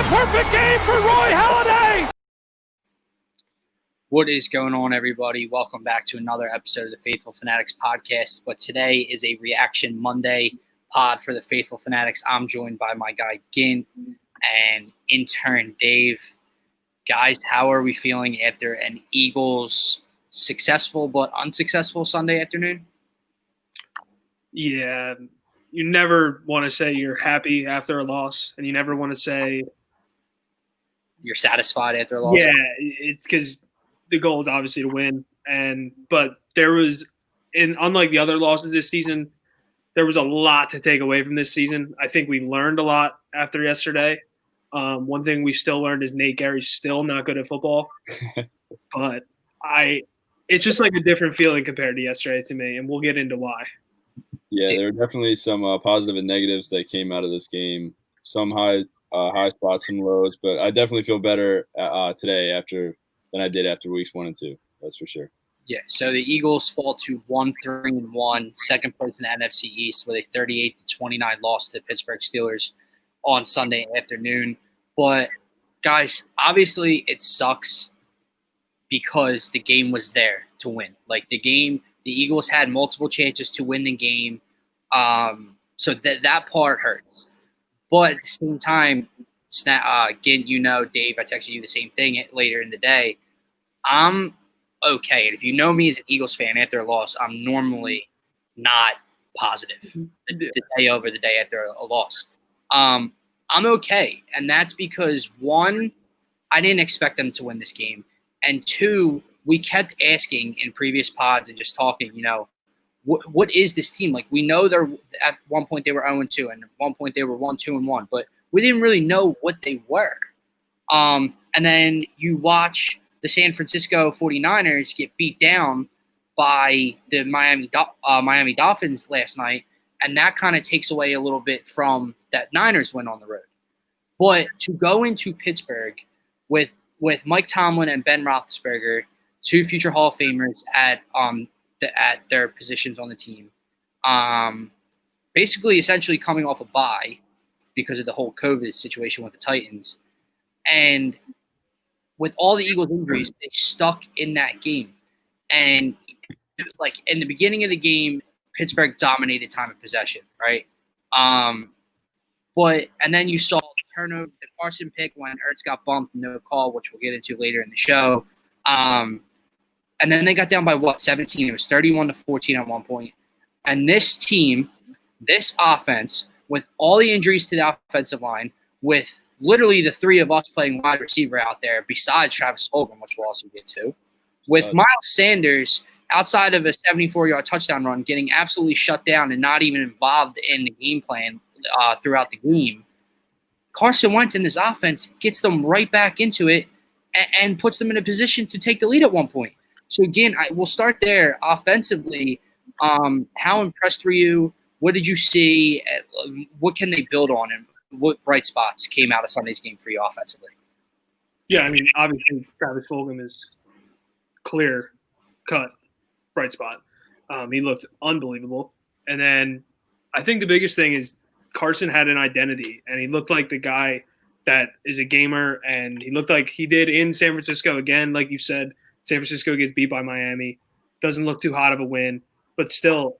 perfect game for Roy Halladay. What is going on, everybody? Welcome back to another episode of the Phaithful Phanatics podcast. But today is a Reaction Monday pod for the Phaithful Phanatics. I'm joined by my guy Gint and intern Dave. Guys, how are we feeling after an Eagles successful but unsuccessful Sunday afternoon? Yeah, you never want to say you're happy after a loss, and you never want to say you're satisfied after a loss. Yeah, it's because the goal is obviously to win, but there was, unlike the other losses this season, there was a lot to take away from this season. I think we learned a lot after yesterday. One thing we still learned is Nate Gary's still not good at football, but it's just like a different feeling compared to yesterday to me, and we'll get into why. Yeah, there were definitely some positive and negatives that came out of this game. Some high spots, some lows, but I definitely feel better today than I did after weeks 1 and 2. That's for sure. Yeah, so the Eagles fall to 1-3-1, second place in the NFC East with a 38-29 loss to the Pittsburgh Steelers on Sunday afternoon. But guys, obviously it sucks because the game was there to win. Like the Eagles had multiple chances to win the game. So that part hurts. But at the same time, Gint, Dave, I texted you the same thing later in the day. I'm okay. And if you know me as an Eagles fan after a loss, I'm normally not positive the day over the day after a loss. I'm okay. And that's because, one, I didn't expect them to win this game. And two, we kept asking in previous pods and just talking, what is this team? Like, we know at one point they were 0-2, and at one point they were 1-2-1, but we didn't really know what they were. And then you watch the San Francisco 49ers get beat down by the Miami Dolphins last night, and that kind of takes away a little bit from that Niners win on the road. But to go into Pittsburgh with Mike Tomlin and Ben Roethlisberger, two future Hall of Famers at their positions on the team, basically essentially coming off a bye because of the whole COVID situation with the Titans, and with all the Eagles injuries, they stuck in that game. And like in the beginning of the game, Pittsburgh dominated time of possession, right? And then you saw the turnover, the Carson pick when Ertz got bumped, no call, which we'll get into later in the show. And then they got down by 17? It was 31-14 at one point. And this team, this offense, with all the injuries to the offensive line, with literally the three of us playing wide receiver out there, besides Travis Fulgham, which we'll also get to, with Miles Sanders outside of a 74-yard touchdown run getting absolutely shut down and not even involved in the game plan throughout the game, Carson Wentz in this offense gets them right back into it and puts them in a position to take the lead at one point. So again, we'll start there offensively. How impressed were you? What did you see? What can they build on, and what bright spots came out of Sunday's game for you offensively? Yeah, I mean, obviously Travis Fulgham is clear-cut bright spot. He looked unbelievable. And then I think the biggest thing is Carson had an identity, and he looked like the guy that is a gamer, and he looked like he did in San Francisco. Again, like you said, San Francisco gets beat by Miami. Doesn't look too hot of a win, but still,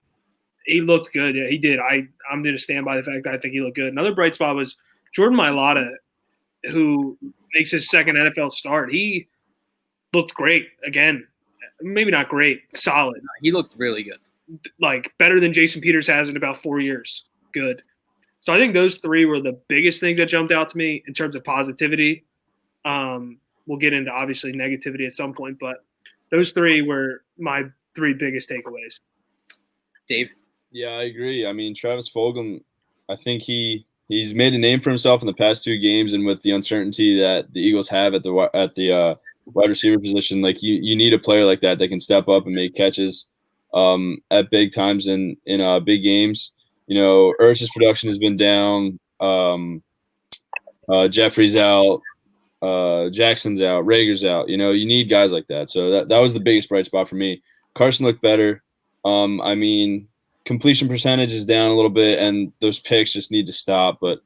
he looked good. Yeah, he did. I'm going to stand by the fact that I think he looked good. Another bright spot was Jordan Mailata, who makes his second NFL start. He looked great again. Maybe not great, solid. He looked really good. Like better than Jason Peters has in about 4 years. Good. So I think those three were the biggest things that jumped out to me in terms of positivity. We'll get into, obviously, negativity at some point, but those three were my three biggest takeaways. Dave? Yeah, I agree. I mean, Travis Fulgham, I think he's made a name for himself in the past 2 games, and with the uncertainty that the Eagles have at the wide receiver position, like you need a player like that can step up and make catches at big times in big games. Ertz's production has been down. Jeffrey's out. Jackson's out. Rager's out. You need guys like that. So that was the biggest bright spot for me. Carson looked better. I mean, completion percentage is down a little bit, and those picks just need to stop. But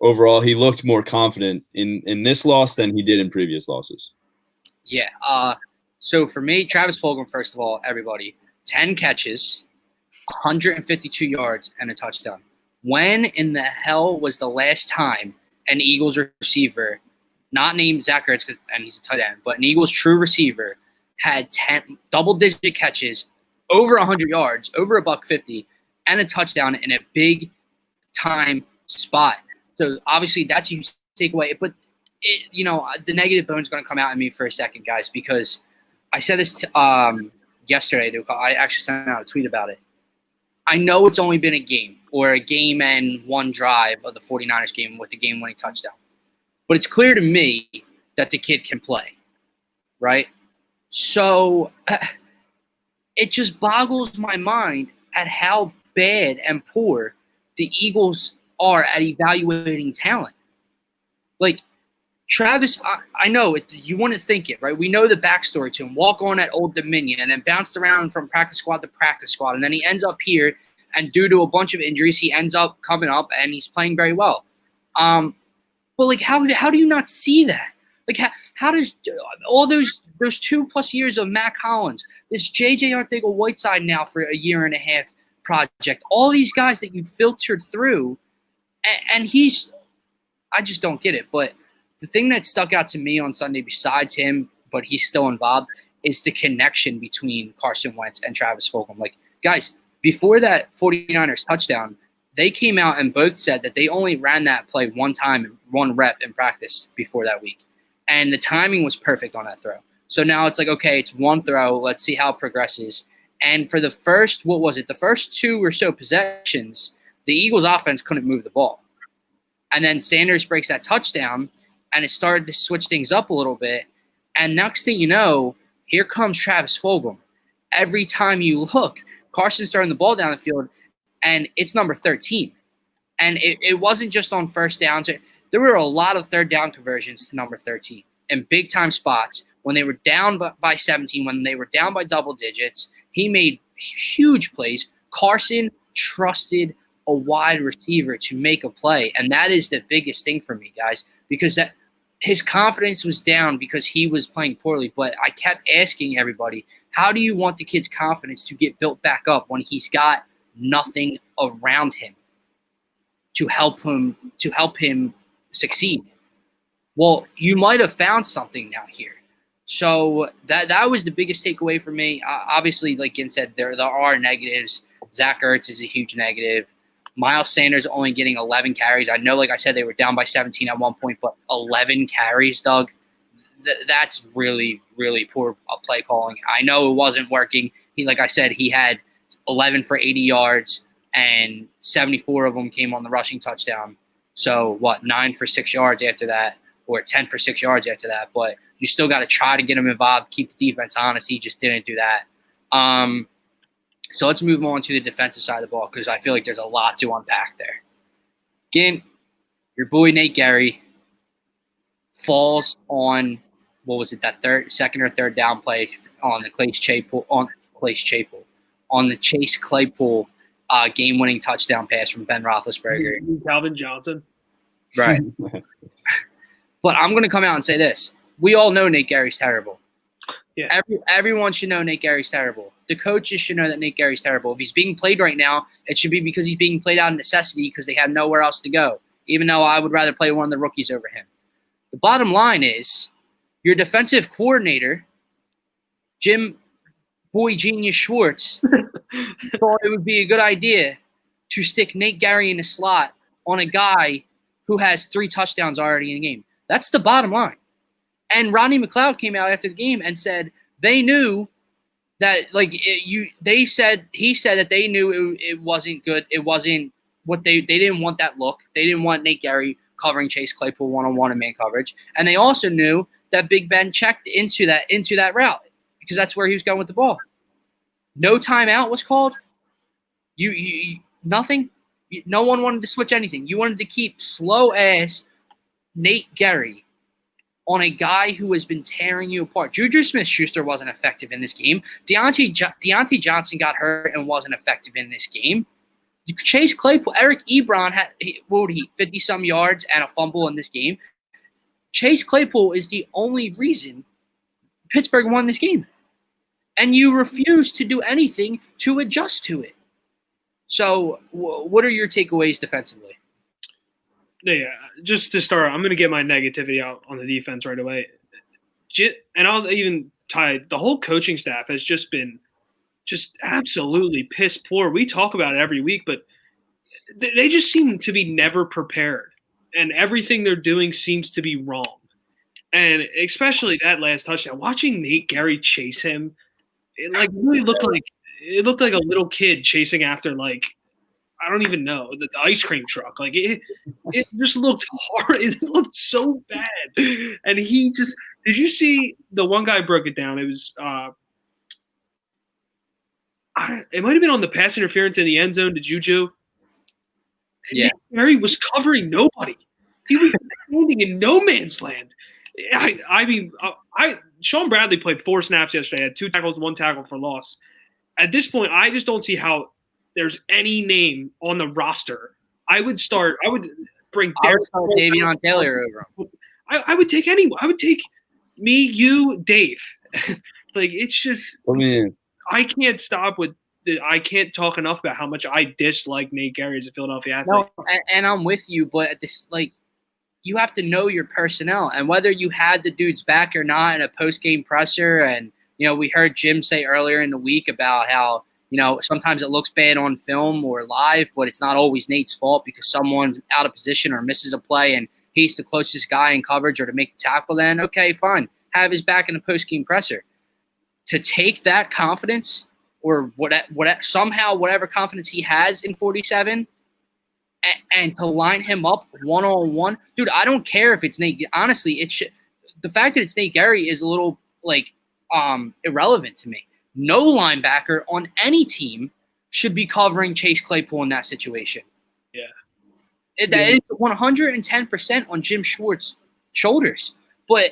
overall, he looked more confident in this loss than he did in previous losses. Yeah. So for me, Travis Fulgham, first of all, everybody, 10 catches, 152 yards, and a touchdown. When in the hell was the last time an Eagles receiver, not named Zach Ertz, and he's a tight end, but an Eagles true receiver had 10 double-digit catches, over 100 yards, over $150, and a touchdown in a big-time spot? So obviously that's a huge takeaway. But the negative bone's going to come out in me for a second, guys, because I said this yesterday. I actually sent out a tweet about it. I know it's only been a game or a game and one drive of the 49ers game with the game-winning touchdown. But it's clear to me that the kid can play, right? So it just boggles my mind at how bad and poor the Eagles are at evaluating talent. Like, Travis, I know you wouldn't think it, right? We know the backstory to him. Walk on at Old Dominion and then bounced around from practice squad to practice squad. And then he ends up here, and due to a bunch of injuries, he ends up coming up, and he's playing very well. But, like, how do you not see that? Like, how does all those 2+ years of Matt Collins, this J.J. Arcega-Whiteside now for a year and a half project, all these guys that you filtered through, and I just don't get it. But the thing that stuck out to me on Sunday, besides him, but he's still involved, is the connection between Carson Wentz and Travis Fulgham. Like, guys, before that 49ers touchdown, they came out and both said that they only ran that play one time, one rep in practice before that week. And the timing was perfect on that throw. So now it's like, okay, it's one throw. Let's see how it progresses. And for the first 2 or so possessions, the Eagles offense couldn't move the ball. And then Sanders breaks that touchdown, and it started to switch things up a little bit. And next thing you know, here comes Travis Fulgham. Every time you look, Carson's throwing the ball down the field, and it's number 13. And it wasn't just on first downs. There were a lot of third down conversions to number 13 in big-time spots. When they were down by 17, when they were down by double digits, he made huge plays. Carson trusted a wide receiver to make a play, and that is the biggest thing for me, guys, because that his confidence was down because he was playing poorly. But I kept asking everybody, how do you want the kid's confidence to get built back up when he's got nothing around him to help him succeed? Well, you might have found something now here. So that was the biggest takeaway for me. Obviously, like Ginn said, there are negatives. Zach Ertz is a huge negative. Miles Sanders only getting 11 carries. I know, like I said, they were down by 17 at one point, but 11 carries, Doug, that's really, really poor play calling. I know it wasn't working. Like I said, he had 11 for 80 yards, and 74 of them came on the rushing touchdown. So, 9 for 6 yards after that, or 10 for 6 yards after that. But you still got to try to get him involved, keep the defense honest. He just didn't do that. So let's move on to the defensive side of the ball, because I feel like there's a lot to unpack there. Again, your boy Nate Gerry falls on, that second or third down play on the Chase Claypool game-winning touchdown pass from Ben Roethlisberger. Calvin Johnson. Right. But I'm going to come out and say this. We all know Nate Gerry's terrible. Yeah. Everyone should know Nate Gerry's terrible. The coaches should know that Nate Gerry's terrible. If he's being played right now, it should be because he's being played out of necessity because they have nowhere else to go, even though I would rather play one of the rookies over him. The bottom line is your defensive coordinator, Jim Boy Genius Schwartz, thought it would be a good idea to stick Nate Gerry in the slot on a guy who has 3 touchdowns already in the game. That's the bottom line. And Rodney McLeod came out after the game and said they knew that, he said that they knew it wasn't good. It wasn't what they didn't want that look. They didn't want Nate Gerry covering Chase Claypool one-on-one in man coverage. And they also knew that Big Ben checked into that route because that's where he was going with the ball. No timeout was called. You nothing. No one wanted to switch anything. You wanted to keep slow-ass Nate Gerry on a guy who has been tearing you apart. Juju Smith-Schuster wasn't effective in this game. Deontay Johnson got hurt and wasn't effective in this game. Chase Claypool, Eric Ebron had 50-some yards and a fumble in this game. Chase Claypool is the only reason Pittsburgh won this game. And you refuse to do anything to adjust to it. So what are your takeaways defensively? Yeah, just to start, I'm going to get my negativity out on the defense right away. And I'll even tie the whole coaching staff has just been just absolutely piss poor. We talk about it every week, but they just seem to be never prepared. And everything they're doing seems to be wrong. And especially that last touchdown, watching Nate Gary chase him, it really looked like a little kid chasing after I don't even know, the ice cream truck. It just looked hard. It looked so bad. And did you see the one guy broke it down? It was it might have been on the pass interference in the end zone to Juju. Yeah. Gary was covering nobody. He was standing in no man's land. Sean Bradley played 4 snaps yesterday, had 2 tackles, 1 tackle for loss. At this point, I just don't see how there's any name on the roster. I would bring Davion Taylor over him. I would take anyone. I would take me, you, Dave. It's just I can't stop with I can't talk enough about how much I dislike Nate Gary as a Philadelphia athlete. No, and I'm with you, but at this, you have to know your personnel and whether you had the dudes back or not in a post-game presser. And, we heard Jim say earlier in the week about how, sometimes it looks bad on film or live, but it's not always Nate's fault because someone's out of position or misses a play and he's the closest guy in coverage or to make the tackle. Then, okay, fine. Have his back in a post-game presser. To take that confidence or whatever confidence he has in 47 and to line him up one-on-one. Dude, I don't care if it's Nate. Honestly, the fact that it's Nate Gary is a little, irrelevant to me. No linebacker on any team should be covering Chase Claypool in that situation. Yeah. That is 110% on Jim Schwartz's shoulders. But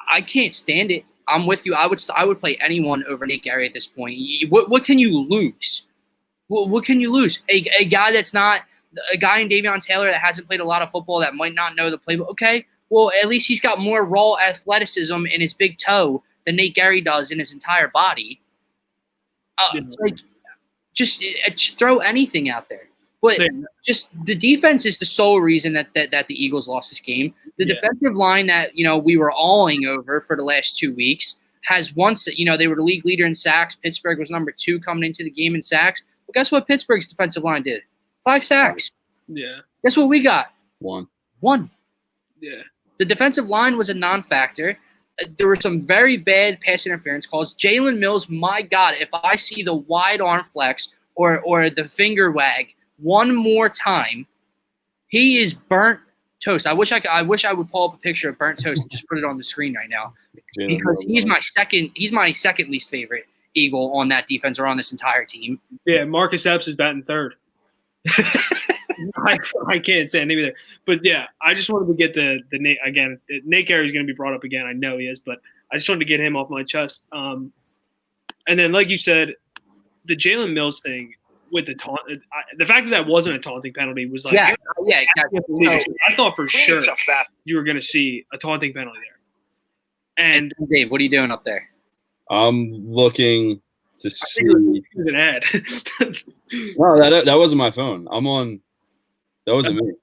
I can't stand it. I'm with you. I would play anyone over Nate Gary at this point. What can you lose? What can you lose? A guy that's not – a guy in Davion Taylor that hasn't played a lot of football that might not know the playbook. Okay, well, at least he's got more raw athleticism in his big toe than Nate Gary does in his entire body. Just throw anything out there. But just the defense is the sole reason that the Eagles lost this game. The defensive line that, we were awing over for the last 2 weeks has once, they were the league leader in sacks. Pittsburgh was number 2 coming into the game in sacks. Well, guess what Pittsburgh's defensive line did? 5 sacks. Yeah. Guess what we got? 1. Yeah. The defensive line was a non-factor. There were some very bad pass interference calls. Jalen Mills, my God, if I see the wide arm flex or the finger wag one more time, he is burnt toast. I wish I would pull up a picture of burnt toast and just put it on the screen right now because he's my second least favorite Eagle on that defense or on this entire team. Yeah, Marcus Epps is batting 3rd. I can't say anything there. But yeah, I just wanted to get the Nate again. Nate Gary is going to be brought up again. I know he is, but I just wanted to get him off my chest. And then, like you said, the Jalen Mills thing with the taunt, the fact that wasn't a taunting penalty was exactly. I thought for sure you were going to see a taunting penalty there. And Dave, what are you doing up there? I'm looking to see. It was an ad. No, that wasn't my phone. That wasn't me.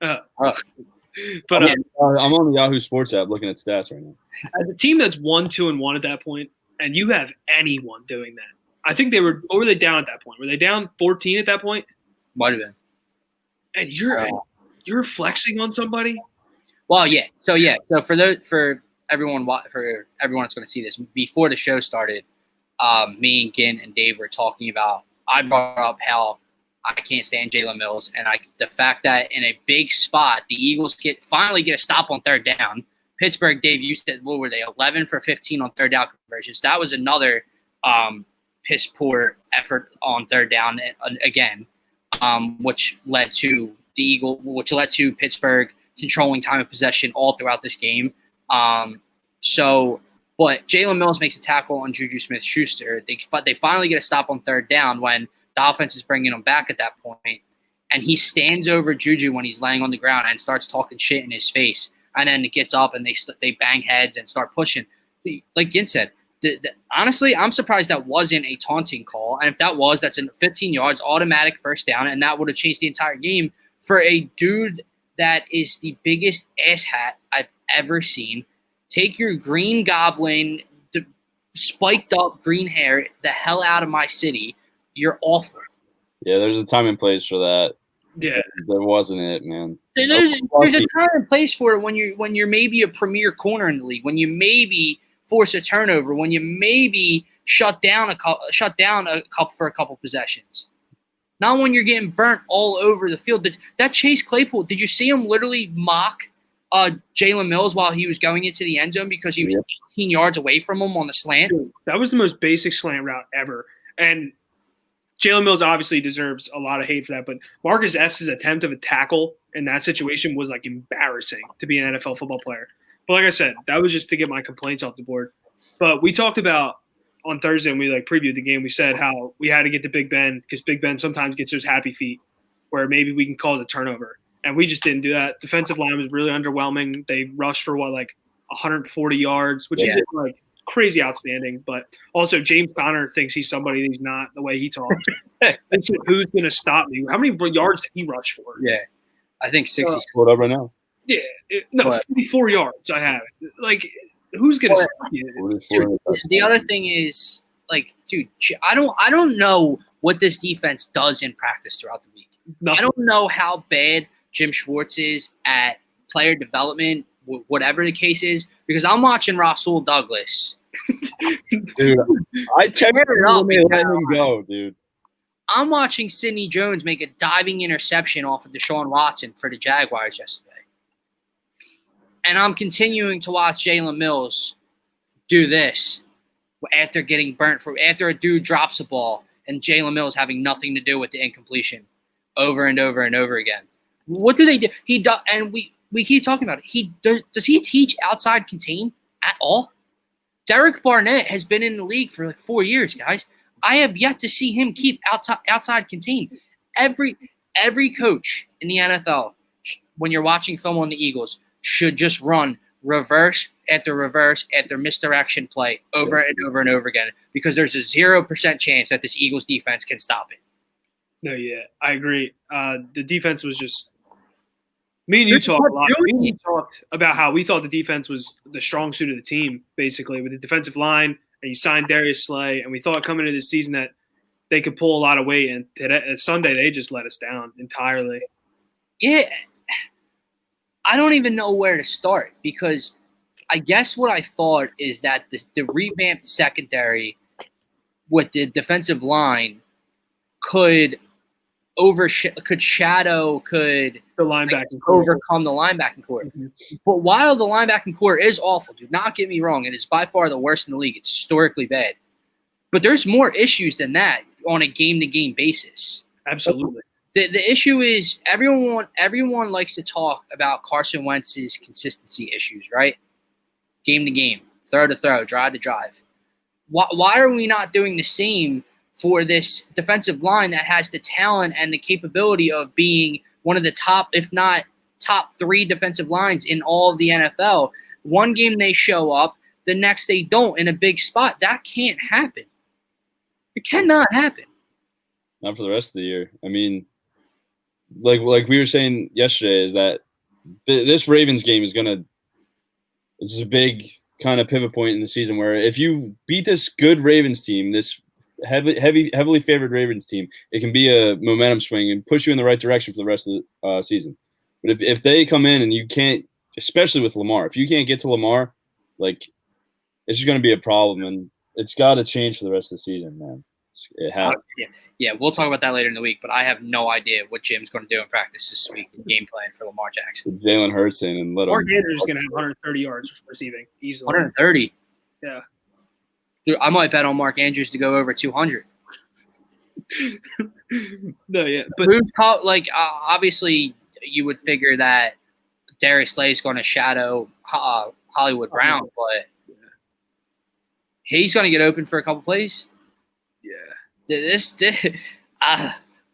But I'm on the Yahoo Sports app looking at stats right now. As a team that's 1-2-1 at that point, and you have anyone doing that, I think they were. What were they down at that point? Were they down 14 at that point? Might have been. And you're flexing on somebody. Well, yeah. So for everyone that's going to see this before the show started, me and Ginn and Dave were talking about. I brought up how I can't stand Jalen Mills, and the fact that in a big spot the Eagles finally get a stop on 3rd down. Pittsburgh, Dave, you said what were they 11 for 15 on 3rd down conversions? That was another piss poor effort on 3rd down again, which led to Pittsburgh controlling time of possession all throughout this game. But Jalen Mills makes a tackle on Juju Smith-Schuster. They finally get a stop on 3rd down when The offense is bringing him back at that point, and he stands over Juju when he's laying on the ground and starts talking shit in his face. And then it gets up and they bang heads and start pushing. Like Gint said, honestly, I'm surprised that wasn't a taunting call. And if that was, that's in 15 yards, automatic first down, and that would have changed the entire game for a dude that is the biggest asshat I've ever seen. Take your green goblin, spiked up green hair, the hell out of my city. You're awful. Yeah, there's a time and place for that. Yeah, there wasn't it, man. There's a time and place for it when you're maybe a premier corner in the league, when you maybe force a turnover, when you maybe shut down a couple for a couple possessions. Not when you're getting burnt all over the field. That Chase Claypool, did you see him literally mock Jalen Mills while he was going into the end zone because he was 18 yards away from him on the slant? Dude, that was the most basic slant route ever. And Jalen Mills obviously deserves a lot of hate for that, but Marcus Epps' attempt of a tackle in that situation was like embarrassing to be an NFL football player. But like I said, that was just to get my complaints off the board. But we talked about on Thursday when we previewed the game, we said how we had to get to Big Ben because Big Ben sometimes gets those happy feet where maybe we can call it a turnover. And we just didn't do that. Defensive line was really underwhelming. They rushed for 140 yards, which isn't crazy outstanding. But also James Conner thinks he's somebody he's not the way he talks. Who's going to stop me? How many yards did he rush for? Yeah, I think 60. What up right now? Yeah, 44 yards I have. Who's going to stop you? Dude, the other thing is, dude, I don't know what this defense does in practice throughout the week. Nothing. I don't know how bad Jim Schwartz is at player development, whatever the case is, because I'm watching Rasul Douglas. Dude, I checked it up when they let him go, dude. I'm watching Sidney Jones make a diving interception off of Deshaun Watson for the Jaguars yesterday. And I'm continuing to watch Jalen Mills do this after getting burnt after a dude drops a ball and Jalen Mills having nothing to do with the incompletion over and over and over again. What do they do? He does, and we keep talking about it. Does he teach outside contain at all? Derek Barnett has been in the league for 4 years, guys. I have yet to see him keep outside contain. Every coach in the NFL, when you're watching film on the Eagles, should just run reverse after misdirection play over and over and over again because there's a 0% chance that this Eagles defense can stop it. No, yeah, I agree. The defense was just – me and you talked a lot. Me and you talked about how we thought the defense was the strong suit of the team, basically, with the defensive line, and you signed Darius Slay, and we thought coming into the season that they could pull a lot of weight, and today, Sunday they just let us down entirely. Yeah. I don't even know where to start because I guess what I thought is that the revamped secondary with the defensive line could overcome the linebacking overcome the linebacking core. Mm-hmm. But while the linebacking core is awful, do not get me wrong, it is by far the worst in the league. It's historically bad. But there's more issues than that on a game-to-game basis. Absolutely. The issue is everyone likes to talk about Carson Wentz's consistency issues, right? Game to game, throw to throw, drive to drive. Why are we not doing the same for this defensive line that has the talent and the capability of being one of the top, if not top 3 defensive lines in all of the NFL? One game they show up, the next they don't in a big spot. That can't happen. It cannot happen. Not for the rest of the year. I mean, like we were saying yesterday, is that this Ravens game is it's a big kind of pivot point in the season where if you beat this good Ravens team, this heavily favored Ravens team, it can be a momentum swing and push you in the right direction for the rest of the season. But if they come in and you can't, especially with Lamar, if you can't get to Lamar, it's just going to be a problem, and it's got to change for the rest of the season, man. It has. Yeah, we'll talk about that later in the week, but I have no idea what Jim's going to do in practice this week, the game plan for Lamar Jackson. Jalen Hurts and let him. Mark Andrews is going to have 130 yards receiving easily. 130? Yeah. Dude, I might bet on Mark Andrews to go over 200. No, yeah. But obviously you would figure that Darius Slay is going to shadow Hollywood Brown, but he's going to get open for a couple plays. Yeah.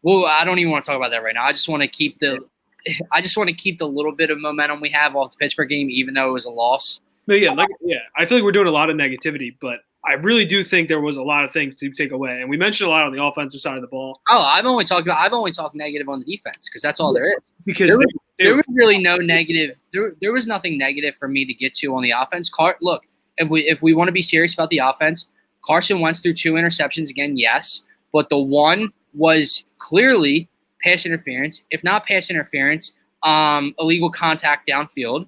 Well, I don't even want to talk about that right now. I just want to keep the little bit of momentum we have off the Pittsburgh game, even though it was a loss. But I feel like we're doing a lot of negativity, but I really do think there was a lot of things to take away, and we mentioned a lot on the offensive side of the ball. Oh, I've only talked negative on the defense because that's all there is. Because there was really no negative. There was nothing negative for me to get to on the offense. Look, if we want to be serious about the offense, Carson Wentz threw 2 interceptions again, yes, but the one was clearly pass interference. If not pass interference, illegal contact downfield.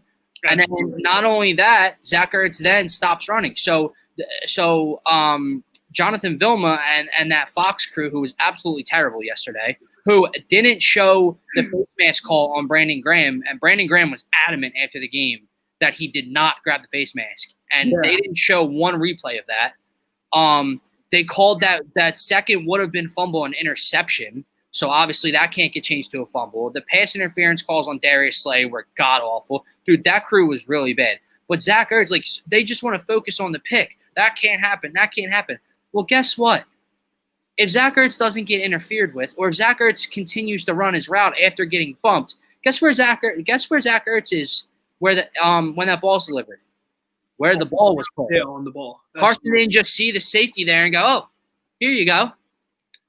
And then not only that, Zach Ertz then stops running. So Jonathan Vilma and that Fox crew, who was absolutely terrible yesterday, who didn't show the face mask call on Brandon Graham, and Brandon Graham was adamant after the game that he did not grab the face mask, and they didn't show one replay of that. They called that second would have been fumble an interception. So obviously that can't get changed to a fumble. The pass interference calls on Darius Slay were god awful. Dude, that crew was really bad. But Zach Ertz, like, they just want to focus on the pick. That can't happen. That can't happen. Well, guess what? If Zach Ertz doesn't get interfered with, or if Zach Ertz continues to run his route after getting bumped, guess where Zach Ertz is when that ball's delivered? Where the ball was put. Yeah, on the ball. Carson didn't just see the safety there and go, oh, here you go.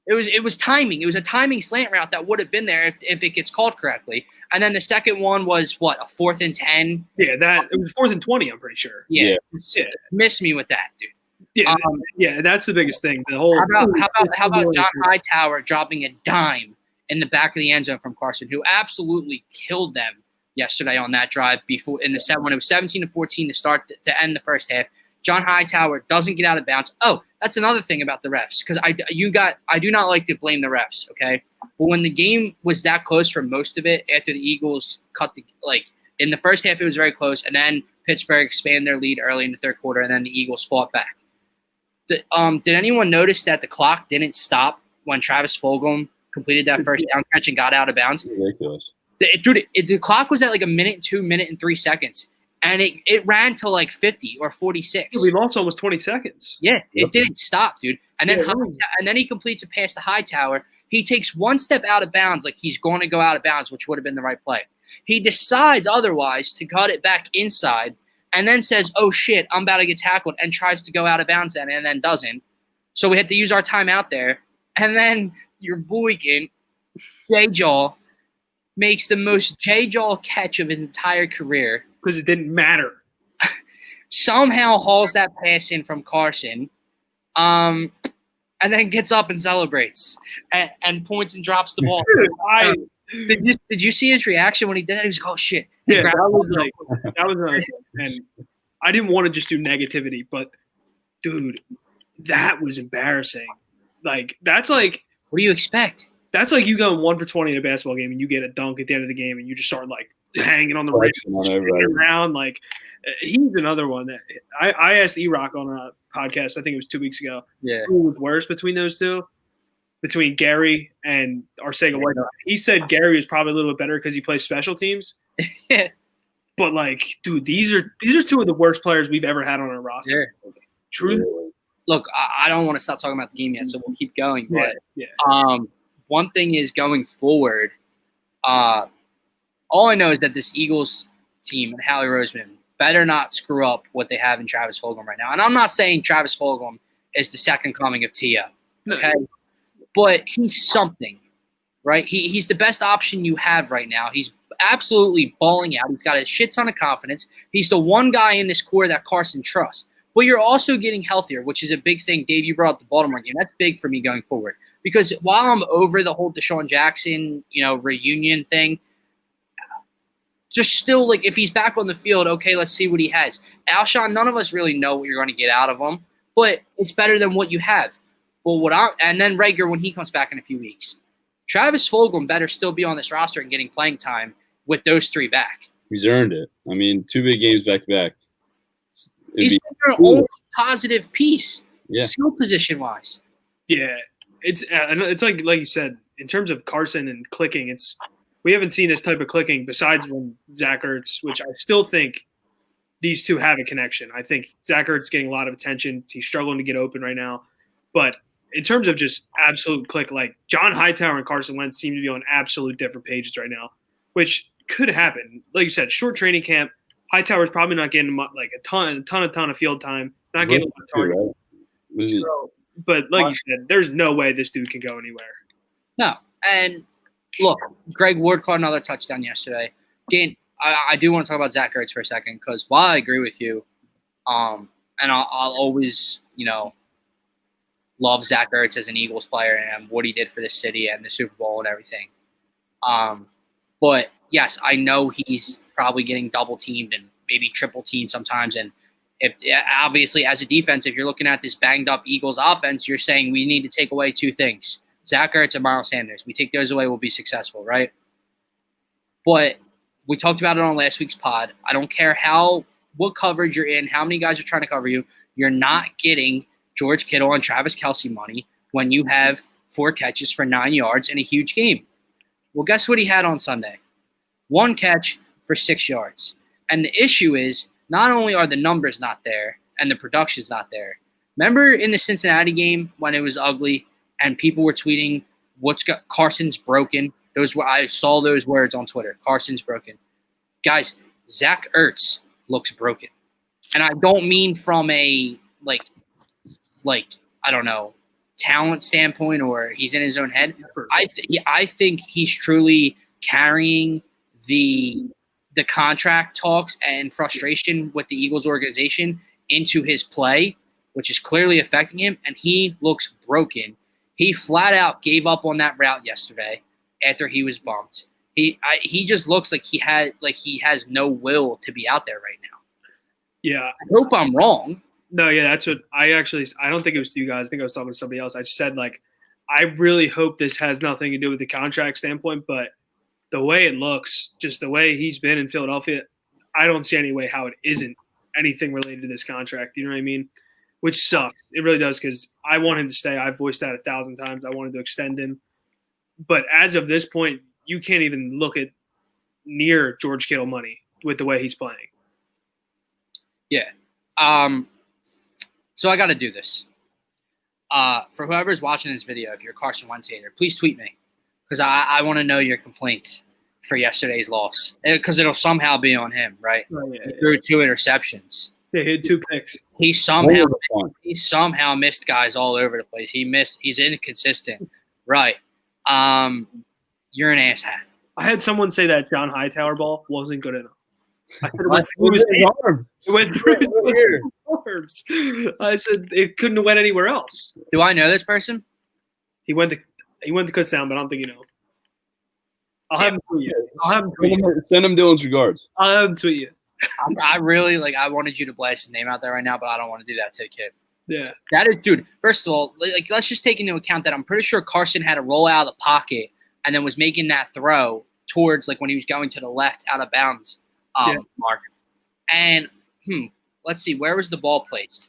It was timing. It was a timing slant route that would have been there if it gets called correctly. And then the second one was what, a 4th and 10? Yeah, it was 4th and 20. I'm pretty sure. Yeah. Miss me with that, dude. Yeah, that's the biggest thing. The whole. How about John Hightower dropping a dime in the back of the end zone from Carson, who absolutely killed them yesterday on that drive before in the set when it was 17-14 to start to end the first half. John Hightower doesn't get out of bounds. Oh, that's another thing about the refs, because I do not like to blame the refs, okay? But when the game was that close for most of it, after the Eagles in the first half it was very close, and then Pittsburgh expanded their lead early in the third quarter, and then the Eagles fought back. Did anyone notice that the clock didn't stop when Travis Fulgham completed that first down catch and got out of bounds? Ridiculous. The clock was at like 1 minute and 3 seconds. And it ran to like 50 or 46. We lost almost 20 seconds. Yeah, it didn't stop, dude. And then he completes a pass to Hightower. He takes one step out of bounds, like he's going to go out of bounds, which would have been the right play. He decides otherwise to cut it back inside, and then says, "Oh shit, I'm about to get tackled," and tries to go out of bounds and then doesn't. So we had to use our timeout there. And then your boy, J-Jaw, makes the most J-Jaw catch of his entire career. Because it didn't matter. Somehow hauls that pass in from Carson, and then gets up and celebrates and points and drops the ball. Did you see his reaction when he did that? He was like, "Oh shit!" Yeah, that was and I didn't want to just do negativity, but dude, that was embarrassing. Like that's like, what do you expect? That's like you going 1 for 20 in a basketball game and you get a dunk at the end of the game and you just start like hanging on the rim around. Like he's another one that I asked E-Rock on a podcast, I think it was 2 weeks ago. Yeah. Who was worse between those two? Between Gary and Arcega White. He said Gary is probably a little bit better because he plays special teams. But like, dude, these are two of the worst players we've ever had on our roster. Yeah. Truly. Look, I don't want to stop talking about the game yet, so we'll keep going. But one thing is going forward, all I know is that this Eagles team and Howie Roseman better not screw up what they have in Travis Fulgham right now. And I'm not saying Travis Fulgham is the second coming of T.O., okay? No. But he's something, right? He's the best option you have right now. He's absolutely balling out. He's got a shit ton of confidence. He's the one guy in this core that Carson trusts. But you're also getting healthier, which is a big thing. Dave, you brought up the Baltimore game. That's big for me going forward. Because while I'm over the whole Deshaun Jackson, reunion thing, just still, like, if he's back on the field, okay, let's see what he has. Alshon, none of us really know what you're going to get out of him, but it's better than what you have. Well, and then Rager when he comes back in a few weeks. Travis Fulgham better still be on this roster and getting playing time with those three back. He's earned it. I mean, 2 big games back to back. He's been their only positive piece, skill position wise. Yeah, it's like you said, in terms of Carson and clicking, we haven't seen this type of clicking besides when Zach Ertz, which I still think these two have a connection. I think Zach Ertz is getting a lot of attention. He's struggling to get open right now, but in terms of just absolute click, like John Hightower and Carson Wentz seem to be on absolute different pages right now, which could happen. Like you said, short training camp. Hightower's probably not getting like a ton of field time, not getting a lot of targets. Right? So, but like you said, there's no way this dude can go anywhere. No, and look, Greg Ward caught another touchdown yesterday. Again, I do want to talk about Zach Ertz for a second because while I agree with you, and I'll always, love Zach Ertz as an Eagles player and what he did for the city and the Super Bowl and everything. But yes, I know he's probably getting double teamed and maybe triple teamed sometimes. And if obviously as a defense, if you're looking at this banged up Eagles offense, you're saying we need to take away two things: Zach Ertz and Miles Sanders. We take those away, we'll be successful, right? But we talked about it on last week's pod. I don't care what coverage you're in, how many guys are trying to cover you. You're not getting George Kittle and Travis Kelce money when you have 4 catches for 9 yards in a huge game. Well, guess what he had on Sunday? 1 catch for 6 yards. And the issue is not only are the numbers not there and the production's not there. Remember in the Cincinnati game when it was ugly and people were tweeting, Carson's broken? I saw those words on Twitter. Carson's broken. Guys, Zach Ertz looks broken. And I don't mean from a I don't know, talent standpoint or he's in his own head. I think he's truly carrying the contract talks and frustration with the Eagles organization into his play, which is clearly affecting him, and he looks broken. He flat out gave up on that route yesterday after he was bumped. He just looks like he has no will to be out there right now. Yeah. I hope I'm wrong. No, yeah, that's what I don't think it was to you guys. I think I was talking to somebody else. I said, I really hope this has nothing to do with the contract standpoint, but the way it looks, just the way he's been in Philadelphia, I don't see any way how it isn't anything related to this contract. You know what I mean? Which sucks. It really does because I want him to stay. I've voiced that 1,000 times. I wanted to extend him. But as of this point, you can't even look at near George Kittle money with the way he's playing. Yeah. So I got to do this. For whoever's watching this video, if you're a Carson Wentz hater, please tweet me because I want to know your complaints for yesterday's loss because it'll somehow be on him, right? Oh, yeah, he threw 2 interceptions. Yeah, he had 2 picks. He somehow missed guys all over the place. He's inconsistent. Right. You're an asshat. I had someone say that John Hightower ball wasn't good enough. I said it went through his arm. It went through his arms. I said it couldn't have went anywhere else. Do I know this person? He went to Kutztown, but I don't think you know. I'll have him tweet you. Send him Dylan's regards. I'll have him tweet you. I really I wanted you to blast his name out there right now, but I don't want to do that to the kid. Yeah. That is, dude, first of all, let's just take into account that I'm pretty sure Carson had to roll out of the pocket and then was making that throw towards when he was going to the left out of bounds mark. And let's see, where was the ball placed?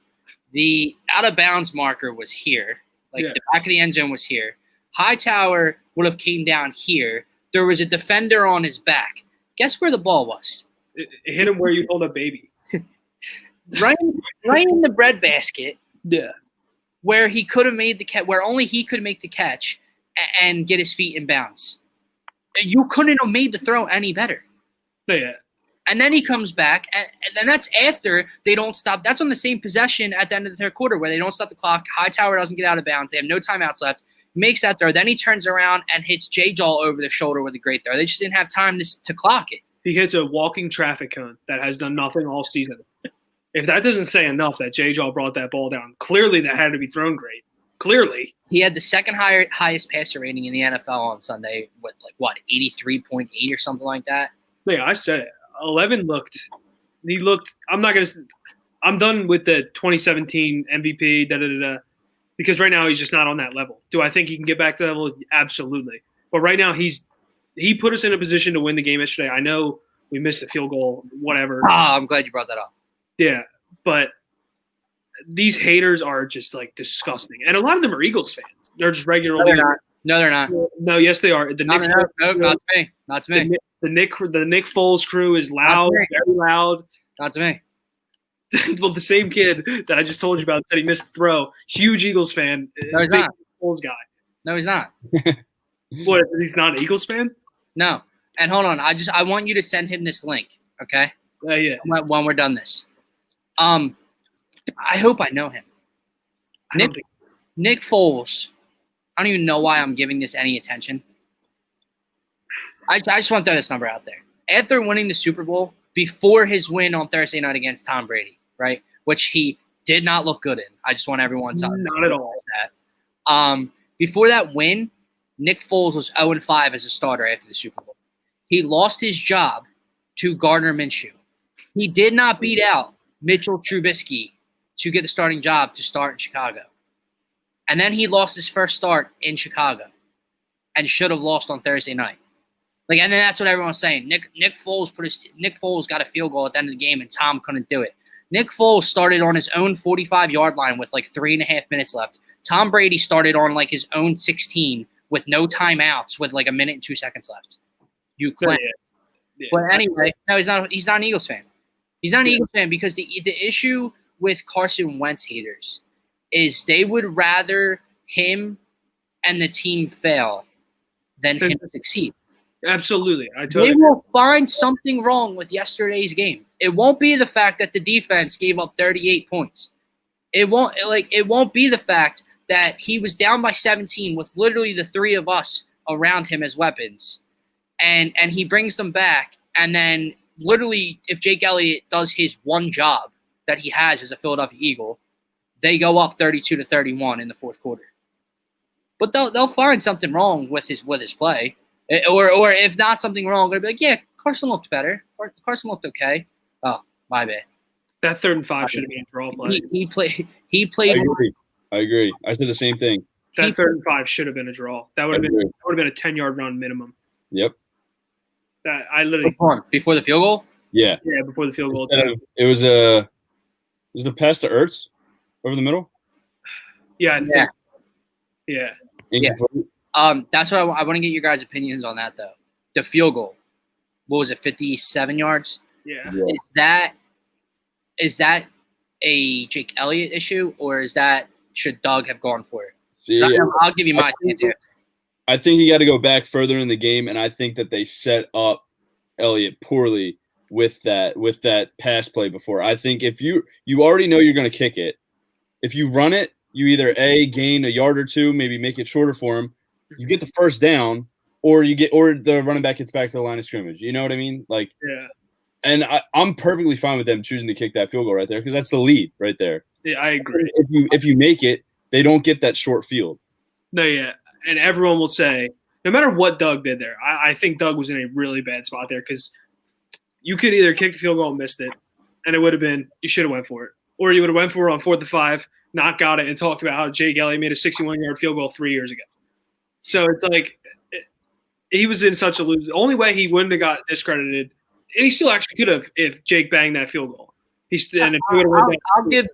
The out of bounds marker was here. The back of the end zone was here. Hightower would have came down here. There was a defender on his back. Guess where the ball was? It hit him where you hold a baby. right in the breadbasket. Yeah. Where he could have made the catch, where only he could make the catch and get his feet in bounds. You couldn't have made the throw any better. Yeah. And then he comes back, and then that's after they don't stop. That's on the same possession at the end of the 3rd quarter where they don't stop the clock. Hightower doesn't get out of bounds. They have no timeouts left. Makes that throw. Then he turns around and hits J-Jaw over the shoulder with a great throw. They just didn't have time to clock it. He hits a walking traffic cone that has done nothing all season. If that doesn't say enough that J-Jaw brought that ball down, clearly that had to be thrown great. Clearly. He had the second highest passer rating in the NFL on Sunday with 83.8 or something like that. Yeah, I said it. 11 I'm done with the 2017 MVP, because right now he's just not on that level. Do I think he can get back to that level? Absolutely. But right now he put us in a position to win the game yesterday. I know we missed a field goal, whatever. I'm glad you brought that up. Yeah, but these haters are just disgusting. And a lot of them are Eagles fans. They're just regular. No, they're not. No, yes, they are. No, not to me. Not to me. The Nick Foles crew is loud, very loud. Not to me. well, the same kid that I just told you about said he missed the throw. Huge Eagles fan. No, he's not. Bulls guy. No, he's not. What? He's not an Eagles fan? No. And hold on, I want you to send him this link, okay? Yeah. When we're done this. I hope I know him. Nick Foles. I don't even know why I'm giving this any attention. I just want to throw this number out there. After winning the Super Bowl, before his win on Thursday night against Tom Brady, right, which he did not look good in. I just want everyone to not at all that. Before that win, Nick Foles was 0-5 as a starter after the Super Bowl. He lost his job to Gardner Minshew. He did not beat out Mitchell Trubisky to get the starting job to start in Chicago. And then he lost his first start in Chicago and should have lost on Thursday night. And then that's what everyone's saying. Nick Foles got a field goal at the end of the game, and Tom couldn't do it. Nick Foles started on his own 45-yard line with 3.5 minutes left. Tom Brady started on his own 16 with no timeouts with a minute and 2 seconds left. You claim. Yeah. But anyway, no, he's not an Eagles fan. He's not an Eagles fan because the issue with Carson Wentz haters is they would rather him and the team fail than him succeed. Absolutely. They will find something wrong with yesterday's game. It won't be the fact that the defense gave up 38 points. It won't be the fact that he was down by 17 with literally the three of us around him as weapons. And he brings them back. And then literally if Jake Elliott does his one job that he has as a Philadelphia Eagle, they go up 32-31 in the fourth quarter. But they'll find something wrong with his play. Or if not something wrong, they'll be like, yeah, Carson looked better. Carson looked okay. Oh, my bad. That 3rd and 5 should have been a draw play. He played. I agree. I said the same thing. That 3rd and 5 should have been a draw. That would have been a 10-yard run minimum. Yep. That I literally before the field goal. Yeah. Yeah, before the field goal. It was the pass to Ertz over the middle. Yeah. I think, yeah. That's what I want to get your guys' opinions on that, though. The field goal. What was it, 57 yards? Yeah. Is that a Jake Elliott issue, or should Doug have gone for it? See, I'll give you my answer. I think he got to go back further in the game, and I think that they set up Elliott poorly with that pass play before. I think if you already know you're going to kick it, if you run it, you either gain a yard or two, maybe make it shorter for him. You get the first down, or the running back gets back to the line of scrimmage. You know what I mean? Yeah. And I'm perfectly fine with them choosing to kick that field goal right there because that's the lead right there. Yeah, I agree. If you make it, they don't get that short field. No, yeah, and everyone will say, no matter what Doug did there, I think Doug was in a really bad spot there because you could either kick the field goal and missed it, and it would have been you should have went for it, or you would have went for it on 4th and 5, not got it, and talked about how Jake Elliott made a 61-yard field goal 3 years ago. So it's he was in such a lose. The only way he wouldn't have got discredited, and he still actually could have if Jake banged that field goal.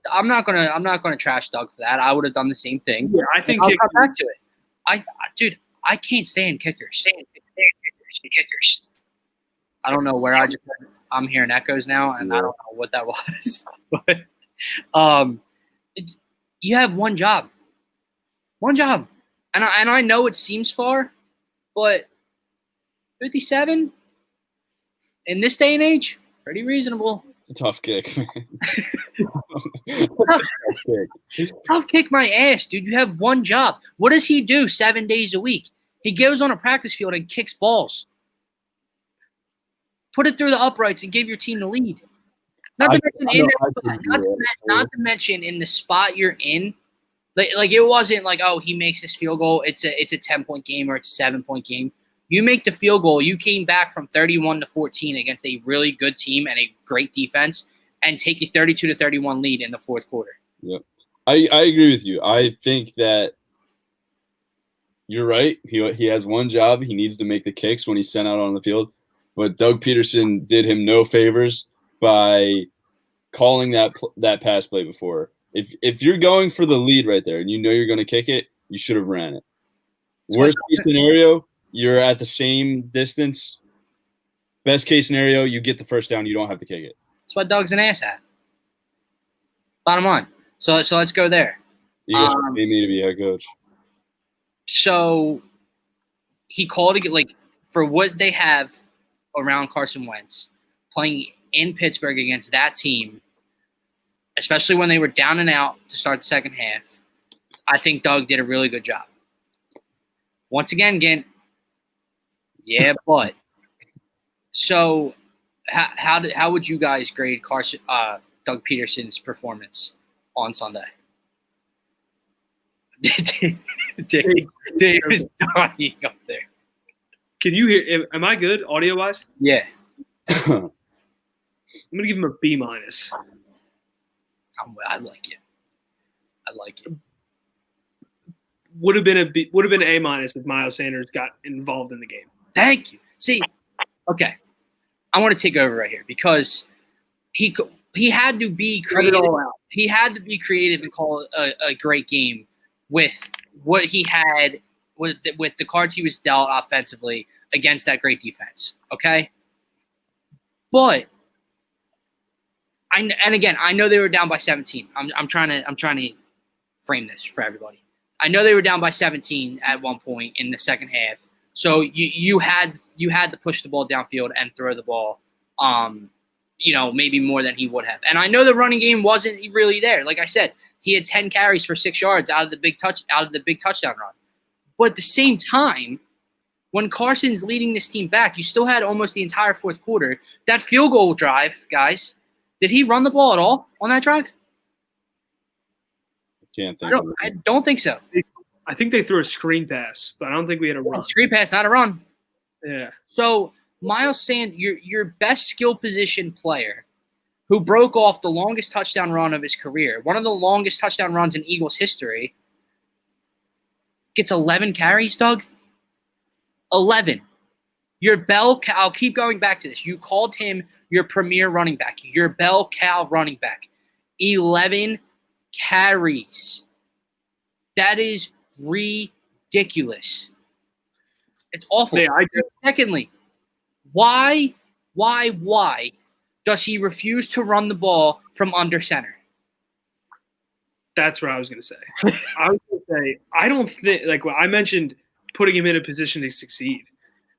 I'm not gonna trash Doug for that. I would have done the same thing. Yeah, I think I'll come back to it. I can't stand kickers. Kickers. I don't know where I'm hearing echoes now, and I don't know what that was. But you have one job, and I know it seems far, but 57 in this day and age, pretty reasonable. It's a tough kick, man. Tough kick my ass, dude. You have one job. What does he do 7 days a week? He goes on a practice field and kicks balls. Put it through the uprights and give your team the lead. Not to mention in the spot you're in. Like it wasn't like, oh, he makes this field goal. It's a 10-point game or it's a 7-point game. You make the field goal. You came back from 31-14 against a really good team and a great defense, and take a 32-31 lead in the fourth quarter. Yep, I agree with you. I think that you're right. He has one job. He needs to make the kicks when he's sent out on the field. But Doug Peterson did him no favors by calling that pass play before. If you're going for the lead right there and you know you're going to kick it, you should have ran it. Worst case scenario, you're at the same distance. Best case scenario, you get the first down. You don't have to kick it. That's why Doug's an asshat. Bottom line. So let's go there. Eagles pay me to be head coach. So he called it like for what they have around Carson Wentz playing in Pittsburgh against that team, especially when they were down and out to start the second half. I think Doug did a really good job. Once again, yeah, but so how would you guys grade Doug Peterson's performance on Sunday? Dave is dying up there. Can you hear? Am I good audio wise? Yeah. I'm gonna give him a B-. I like it. Would have been an A- if Miles Sanders got involved in the game. Thank you. See, okay, I want to take over right here because he had to be creative. He had to be creative and call a great game with what he had with the cards he was dealt offensively against that great defense. Okay, but I know they were down by 17. I'm trying to frame this for everybody. I know they were down by 17 at one point in the second half. So you had to push the ball downfield and throw the ball, maybe more than he would have. And I know the running game wasn't really there. Like I said, he had 10 carries for 6 yards out of the big touchdown run. But at the same time, when Carson's leading this team back, you still had almost the entire fourth quarter. That field goal drive, guys, did he run the ball at all on that drive? I don't think so. I think they threw a screen pass, but I don't think we had a run. Screen pass, not a run. Yeah. So Miles Sanders, your best skill position player, who broke off the longest touchdown run of his career, one of the longest touchdown runs in Eagles history, gets 11 carries, Doug? 11. Your bell cow, I'll keep going back to this. You called him your premier running back, your bell cow running back. 11 carries. That is ridiculous. It's awful. Yeah, Secondly, why does he refuse to run the ball from under center? That's what I was going to say. I was going to say, I don't think, like I mentioned, putting him in a position to succeed.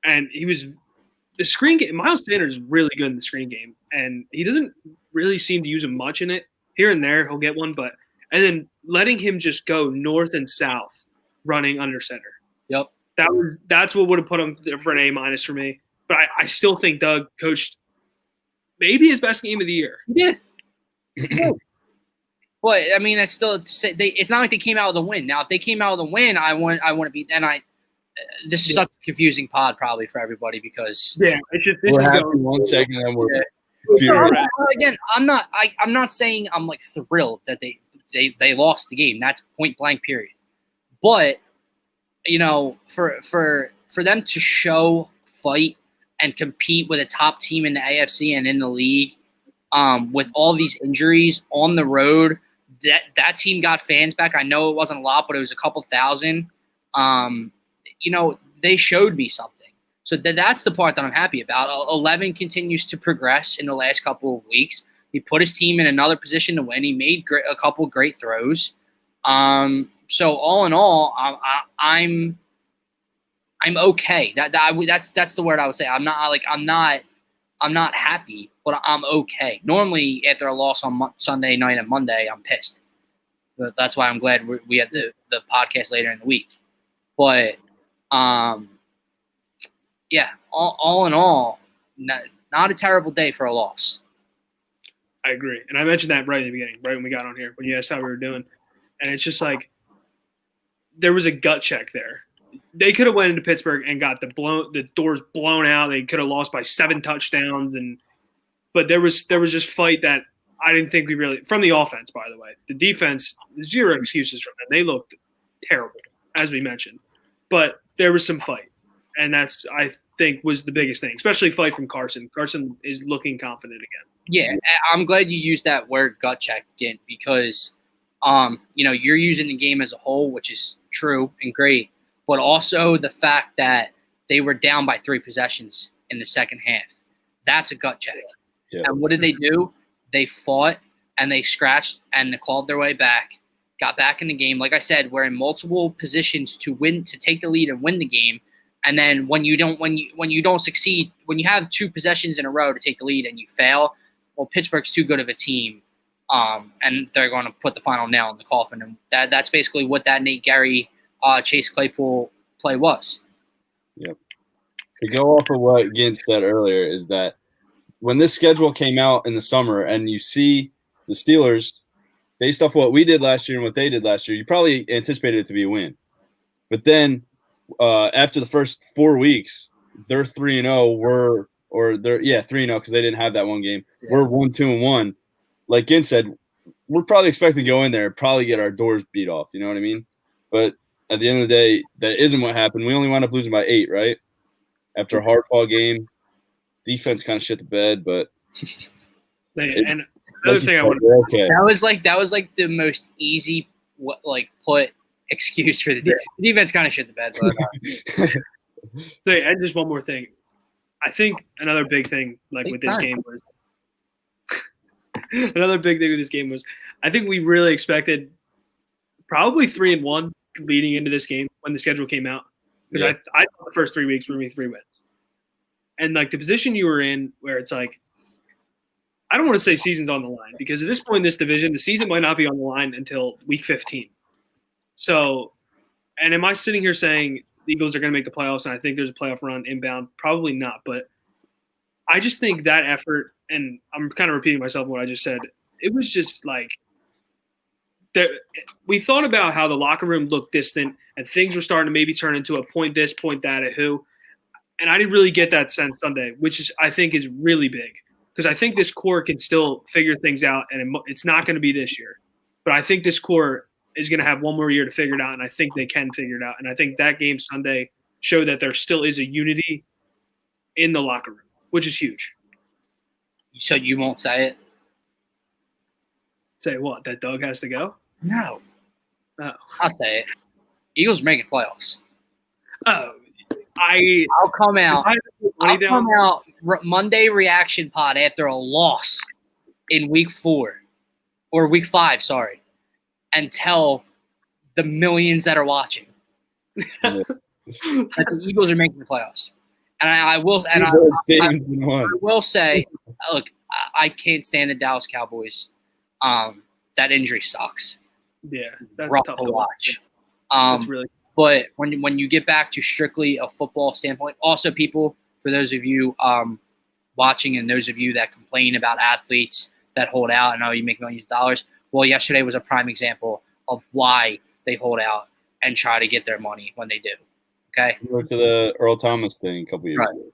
And the screen game, Miles Sanders is really good in the screen game. And he doesn't really seem to use him much in it. Here and there, he'll get one, and then letting him just go north and south running under center. Yep. That's what would have put him for an A- for me. But I still think Doug coached maybe his best game of the year. He did. But I mean, that's still to say it's not like they came out with a win. Now, if they came out with a win, I want to be. And this is such a confusing pod probably for everybody because it's just this is going 1 second and we're again. I'm not saying I'm like thrilled that they lost the game. That's point blank period. But for them to show fight and compete with a top team in the AFC and in the league, with all these injuries on the road, that team got fans back. I know it wasn't a lot, but it was a couple thousand. They showed me something. So that's the part that I'm happy about. 11 continues to progress in the last couple of weeks. He put his team in another position to win. He made a couple great throws. So all in all, I'm okay. That's the word I would say. I'm not happy, but I'm okay. Normally, after a loss on Sunday night and Monday, I'm pissed. But that's why I'm glad we had the podcast later in the week. But all in all, not a terrible day for a loss. I agree. And I mentioned that right at the beginning, right when we got on here, when you asked how we were doing. And it's just like there was a gut check there. They could have went into Pittsburgh and got the doors blown out. They could have lost by 7 touchdowns, but there was just fight that I didn't think we really from the offense. By the way, the defense, zero excuses from them. They looked terrible, as we mentioned, but there was some fight, and that's I think was the biggest thing, especially fight from Carson. Carson is looking confident again. Yeah, I'm glad you used that word gut check again because, you're using the game as a whole, which is true and great. But also the fact that they were down by 3 possessions in the second half. That's a gut check. Yeah. And what did they do? They fought and they scratched and they clawed their way back, got back in the game. Like I said, we're in multiple positions to take the lead and win the game. And then when you don't succeed, when you have 2 possessions in a row to take the lead and you fail, well, Pittsburgh's too good of a team, and they're going to put the final nail in the coffin. And that's basically what that Nate Gary, Chase Claypool play was. Yep. To go off of what Gint said earlier is that when this schedule came out in the summer and you see the Steelers, based off what we did last year and what they did last year, you probably anticipated it to be a win. But then after the first 4 weeks, they're 3-0. They're 3-0 because they didn't have that one game. Yeah. We're 1-2-1. Like Gint said, we're probably expecting to go in there and probably get our doors beat off. You know what I mean? But at the end of the day, that isn't what happened. We only wound up losing by 8, right? After a hard-fought game. Defense kind of shit the bed, but and another thing I want to okay. That was like the most easy put excuse for the defense. The defense kind of shit the bed, but and just one more thing. I think another big thing with this game was I think we really expected probably 3-1 leading into this game when the schedule came out. Because I thought the first 3 weeks were going to be 3 wins. And the position you were in where it's I don't want to say season's on the line because at this point in this division, the season might not be on the line until week 15. So, and am I sitting here saying the Eagles are going to make the playoffs and I think there's a playoff run inbound? Probably not. But I just think that effort, and I'm kind of repeating myself what I just said, it was just we thought about how the locker room looked distant and things were starting to maybe turn into a point this, point that at who. And I didn't really get that sense Sunday, which I think is really big because I think this core can still figure things out, and it's not going to be this year. But I think this core is going to have one more year to figure it out, and I think they can figure it out. And I think that game Sunday showed that there still is a unity in the locker room, which is huge. So you won't say it? Say what? That Doug has to go? No. Oh. I'll say it. Eagles making playoffs. Oh. I'll come out Monday reaction pod after a loss in week 4 or week 5, sorry, and tell the millions that are watching that the Eagles are making the playoffs. And I will say, look, I can't stand the Dallas Cowboys. That injury sucks. Yeah, that's rough tough to watch. That's really. But when you get back to strictly a football standpoint, also people, for those of you watching and those of you that complain about athletes that hold out and you make millions of dollars, well, yesterday was a prime example of why they hold out and try to get their money when they do. Okay. Go to the Earl Thomas thing a couple years ago.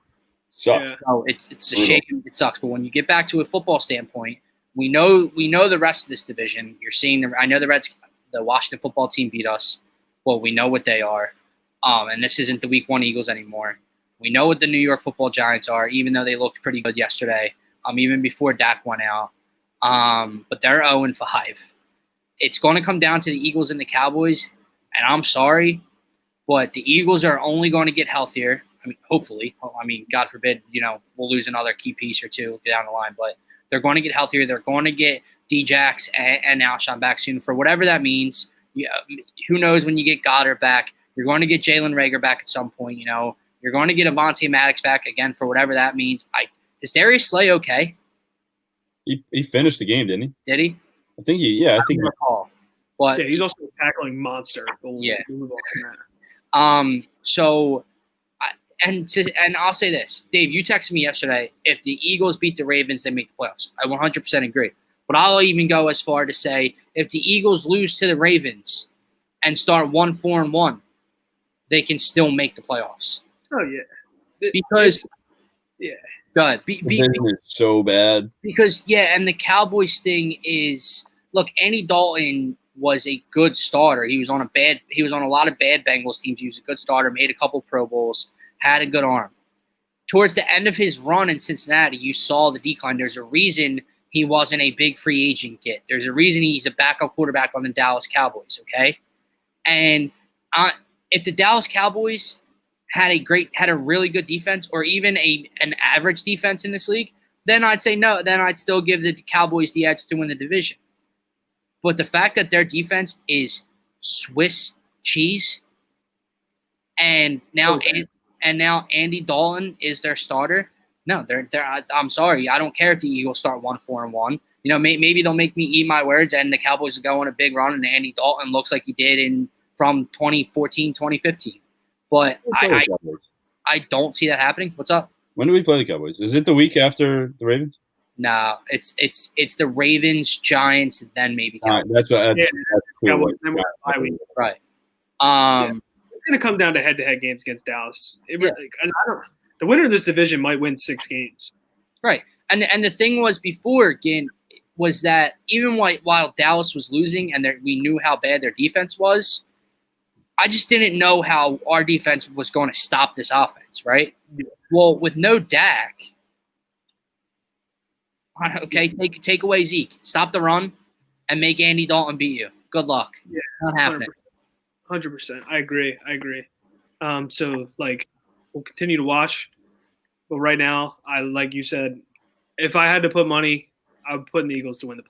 Sucks. Yeah. No, it's a shame. It sucks. But when you get back to a football standpoint, we know the rest of this division. You're seeing I know the Washington football team beat us. Well, we know what they are. And this isn't the week 1 Eagles anymore. We know what the New York football Giants are, even though they looked pretty good yesterday, even before Dak went out. But they're 0-5. It's going to come down to the Eagles and the Cowboys, and I'm sorry, but the Eagles are only going to get healthier. Hopefully. God forbid, we'll lose another key piece or two down the line, but they're going to get healthier. They're going to get D-Jax and Alshon back soon for whatever that means. Yeah, who knows when you get Goddard back? You're going to get Jalen Reagor back at some point. You're going to get Avonte Maddox back again for whatever that means. Is Darius Slay okay? He finished the game, didn't he? Did he? I think he. Yeah, I think. Recall. But he's also a tackling monster. Yeah. So, and I'll say this, Dave. You texted me yesterday. If the Eagles beat the Ravens, they make the playoffs. I 100% agree. But I'll even go as far to say if the Eagles lose to the Ravens and start 1-4-1, they can still make the playoffs. Oh yeah, because good. It's so bad. Because and the Cowboys thing is, look, Andy Dalton was a good starter. He was on a lot of bad Bengals teams. He was a good starter, made a couple Pro Bowls, had a good arm. Towards the end of his run in Cincinnati, you saw the decline. There's a reason he wasn't a big free agent get. There's a reason he's a backup quarterback on the Dallas Cowboys, okay? And if the Dallas Cowboys had a really good defense or even an average defense in this league, then I'd say no. Then I'd still give the Cowboys the edge to win the division. But the fact that their defense is Swiss cheese, and now Andy Dalton is their starter. No, they're. I'm sorry, I don't care if the Eagles start 1-4-1. You know, maybe they'll make me eat my words, and the Cowboys will go on a big run, and Andy Dalton looks like he did from 2014, 2015. But I don't see that happening. What's up? When do we play the Cowboys? Is it the week after the Ravens? No, it's the Ravens, Giants, then maybe Cowboys. That's Cowboys. Then we're bye week. Right. It's going to come down to head-to-head games against Dallas. The winner of this division might win 6 games. Right. And the thing was before, again, was that even while Dallas was losing and we knew how bad their defense was, I just didn't know how our defense was going to stop this offense, right? Yeah. Well, with no Dak, okay, take away Zeke, stop the run, and make Andy Dalton beat you. Good luck. Yeah, not happening. 100%. I agree. So, we'll continue to watch. But right now, like you said, if I had to put money, I would put in the Eagles to go to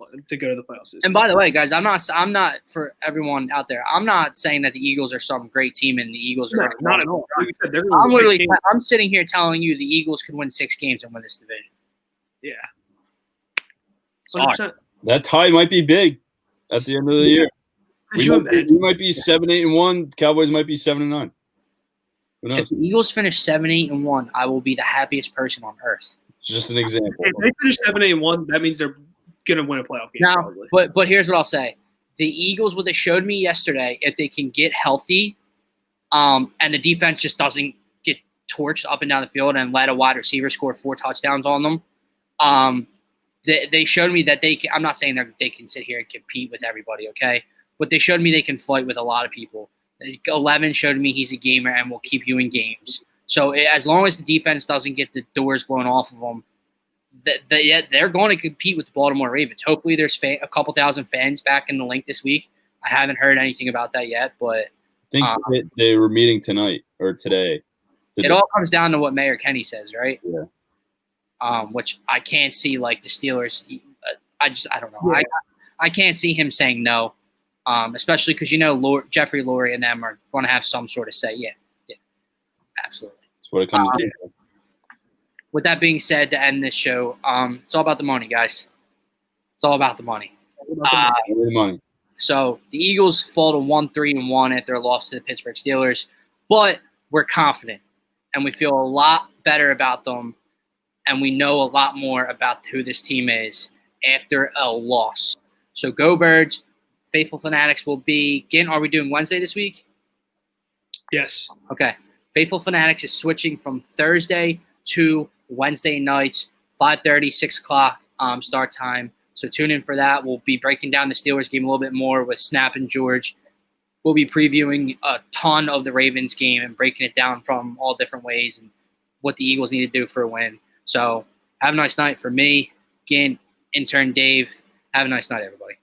the playoffs. And by the way, guys, I'm not for everyone out there. I'm not saying that the Eagles are some great team and the Eagles are not at all. Like said, I'm sitting here telling you the Eagles could win 6 games and win this division. Yeah. 100%. That tie might be big at the end of the year. We might be 7-8-1. Cowboys might be 7-9. Who knows? If the Eagles finish 7-8-1, I will be the happiest person on earth. It's just an example. If they finish 7-8-1, that means they're gonna win a playoff game. Now, probably. but here's what I'll say: the Eagles, what they showed me yesterday, if they can get healthy, and the defense just doesn't get torched up and down the field and let a wide receiver score 4 touchdowns on them, they showed me that they can. I'm not saying they can sit here and compete with everybody, okay? But they showed me they can fight with a lot of people. 11 showed me he's a gamer and will keep you in games. So as long as the defense doesn't get the doors blown off of them, they're going to compete with the Baltimore Ravens. Hopefully there's a couple thousand fans back in the link this week. I haven't heard anything about that yet, but I think they were meeting tonight or today. It all comes down to what Mayor Kenny says, right? Yeah. Which I can't see like the Steelers. I don't know. Yeah. I can't see him saying no, especially because Jeffrey Lurie and them are going to have some sort of say. Yeah, absolutely. That's what it comes down to. With that being said, to end this show, it's all about the money, guys. It's all about the money. Money. So the Eagles fall to 1-3-1 after a loss to the Pittsburgh Steelers, but we're confident and we feel a lot better about them, and we know a lot more about who this team is after a loss. So go Birds. Phaithful Phanatics will be again. Are we doing Wednesday this week? Yes. Okay. Phaithful Phanatics is switching from Thursday to Wednesday nights, 5:30, 6 o'clock start time. So tune in for that. We'll be breaking down the Steelers game a little bit more with Snap and George. We'll be previewing a ton of the Ravens game and breaking it down from all different ways and what the Eagles need to do for a win. So have a nice night for me. Again, intern Dave. Have a nice night, everybody.